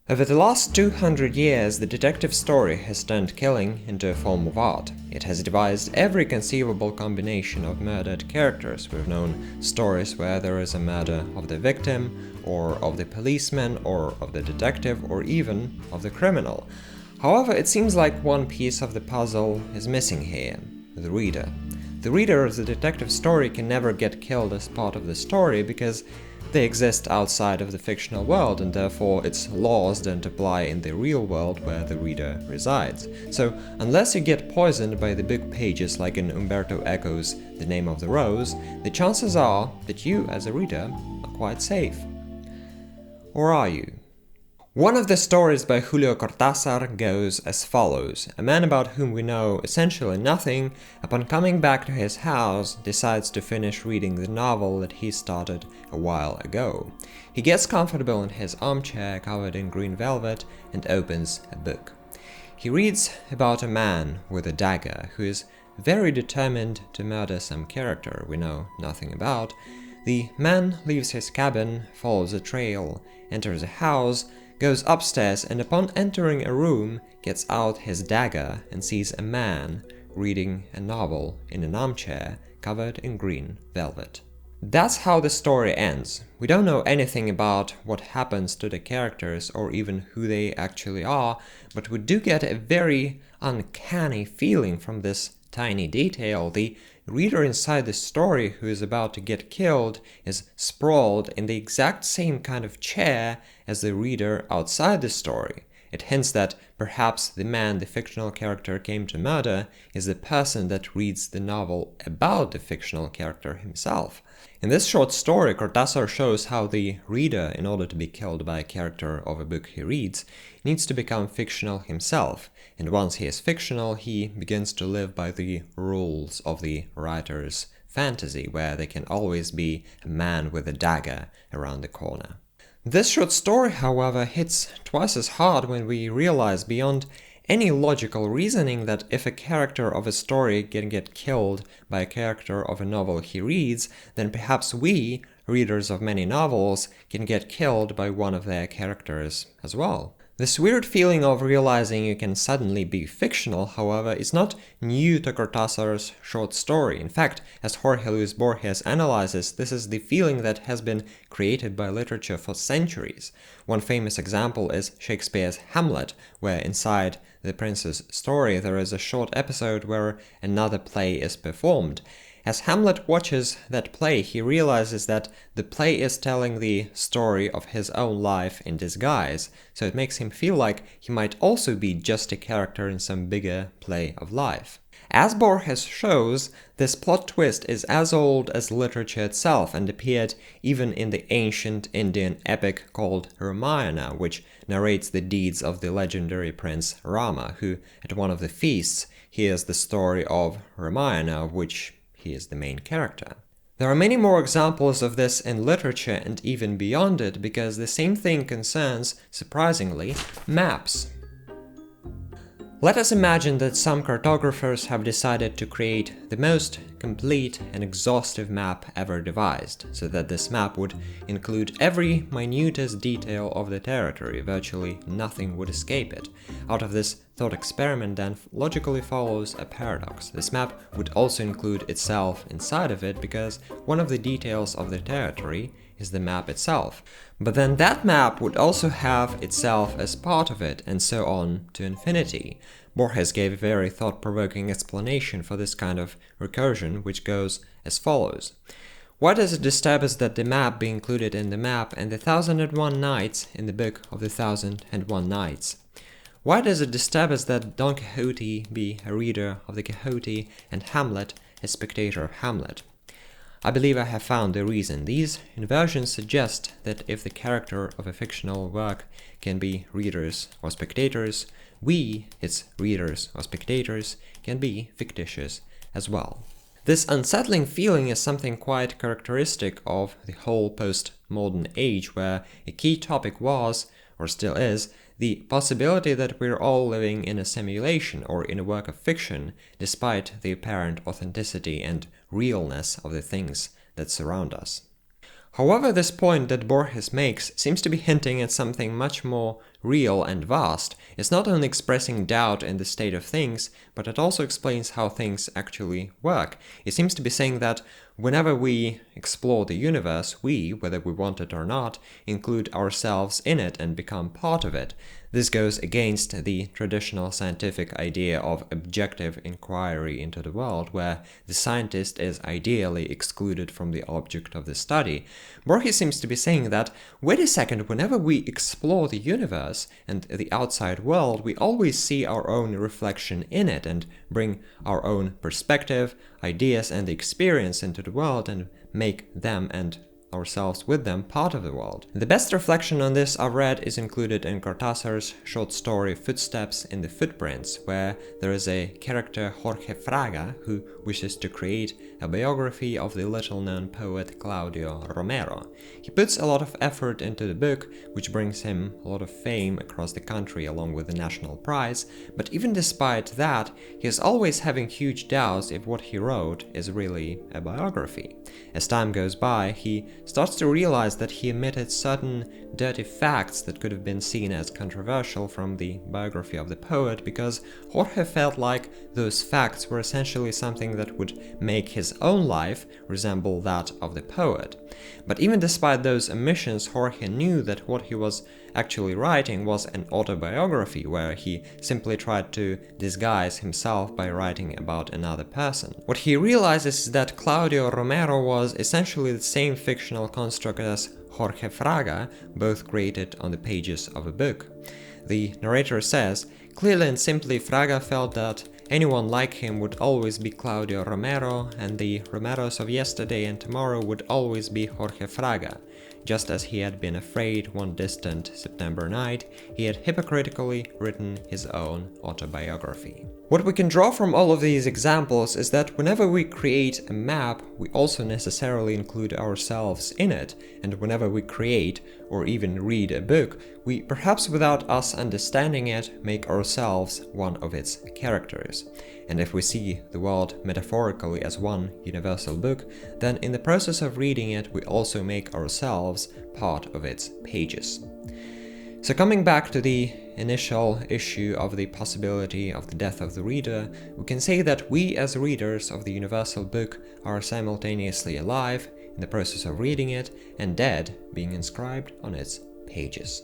Over the last 200 years, the detective story has turned killing into a form of art. It has devised every conceivable combination of murdered characters. We've known stories where there is a murder of the victim, or of the policeman, or of the detective, or even of the criminal. However, it seems like one piece of the puzzle is missing here: the reader. The reader of the detective story can never get killed as part of the story because they exist outside of the fictional world, and therefore its laws don't apply in the real world where the reader resides. So, unless you get poisoned by the big pages like in Umberto Eco's The Name of the Rose, the chances are that you, as a reader, are quite safe. Or are you? One of the stories by Julio Cortazar goes as follows. A man about whom we know essentially nothing, upon coming back to his house, decides to finish reading the novel that he started a while ago. He gets comfortable in his armchair covered in green velvet and opens a book. He reads about a man with a dagger who is very determined to murder some character we know nothing about. The man leaves his cabin, follows a trail, enters a house, goes upstairs, and upon entering a room, gets out his dagger and sees a man reading a novel in an armchair covered in green velvet. That's how the story ends. We don't know anything about what happens to the characters or even who they actually are, but we do get a very uncanny feeling from this tiny detail. The reader inside the story who is about to get killed is sprawled in the exact same kind of chair as the reader outside the story. It hints that perhaps the man the fictional character came to murder is the person that reads the novel about the fictional character himself. In this short story, Cortazar shows how the reader, in order to be killed by a character of a book he reads, needs to become fictional himself, and once he is fictional, he begins to live by the rules of the writer's fantasy, where there can always be a man with a dagger around the corner. This short story, however, hits twice as hard when we realize beyond any logical reasoning that if a character of a story can get killed by a character of a novel he reads, then perhaps we, readers of many novels, can get killed by one of their characters as well. This weird feeling of realizing you can suddenly be fictional, however, is not new to Cortázar's short story. In fact, as Jorge Luis Borges analyzes, this is the feeling that has been created by literature for centuries. One famous example is Shakespeare's Hamlet, where inside the prince's story there is a short episode where another play is performed. As Hamlet watches that play, he realizes that the play is telling the story of his own life in disguise, so it makes him feel like he might also be just a character in some bigger play of life. As Borges shows, this plot twist is as old as literature itself and appeared even in the ancient Indian epic called Ramayana, which narrates the deeds of the legendary prince Rama, who, at one of the feasts, hears the story of Ramayana, of which he is the main character. There are many more examples of this in literature and even beyond it, because the same thing concerns, surprisingly, maps. Let us imagine that some cartographers have decided to create the most complete and exhaustive map ever devised, so that this map would include every minutest detail of the territory. Virtually nothing would escape it. Out of this thought experiment then logically follows a paradox. This map would also include itself inside of it, because one of the details of the territory is the map itself. But then that map would also have itself as part of it, and so on to infinity. Borges gave a very thought-provoking explanation for this kind of recursion, which goes as follows. Why does it disturb us that the map be included in the map and the 1001 nights in the book of the 1001 nights? Why does it disturb us that Don Quixote be a reader of the Quixote and Hamlet a spectator of Hamlet? I believe I have found the reason. These inversions suggest that if the character of a fictional work can be readers or spectators, we, its readers or spectators, can be fictitious as well. This unsettling feeling is something quite characteristic of the whole postmodern age, where a key topic was, or still is, the possibility that we're all living in a simulation or in a work of fiction, despite the apparent authenticity and realness of the things that surround us. However, this point that Borges makes seems to be hinting at something much more real and vast, is not only expressing doubt in the state of things, but it also explains how things actually work. It seems to be saying that whenever we explore the universe, we, whether we want it or not, include ourselves in it and become part of it. This goes against the traditional scientific idea of objective inquiry into the world, where the scientist is ideally excluded from the object of the study. Borges seems to be saying that, wait a second, whenever we explore the universe and the outside world, we always see our own reflection in it and bring our own perspective, ideas, and experience into the world and make them and ourselves with them part of the world. The best reflection on this I've read is included in Cortazar's short story Footsteps in the Footprints, where there is a character Jorge who wishes to create a biography of the little-known poet Claudio Romero. He puts a lot of effort into the book, which brings him a lot of fame across the country along with the national prize, but even despite that, he is always having huge doubts if what he wrote is really a biography. As time goes by, he starts to realize that he omitted certain dirty facts that could have been seen as controversial from the biography of the poet, because Jorge felt like those facts were essentially something that would make his own life resemble that of the poet. But even despite those omissions, Jorge knew that what he was actually writing was an autobiography, where he simply tried to disguise himself by writing about another person. What he realizes is that Claudio Romero was essentially the same fictional construct as Jorge Fraga, both created on the pages of a book. The narrator says, "Clearly and simply, Fraga felt that anyone like him would always be Claudio Romero, and the Romeros of yesterday and tomorrow would always be Jorge Fraga. Just as he had been afraid one distant September night, he had hypocritically written his own autobiography." What we can draw from all of these examples is that whenever we create a map, we also necessarily include ourselves in it, and whenever we create or even read a book, we, perhaps without us understanding it, make ourselves one of its characters. And if we see the world metaphorically as one universal book, then in the process of reading it, we also make ourselves part of its pages. So coming back to the initial issue of the possibility of the death of the reader, we can say that we as readers of the universal book are simultaneously alive in the process of reading it and dead, being inscribed on its pages.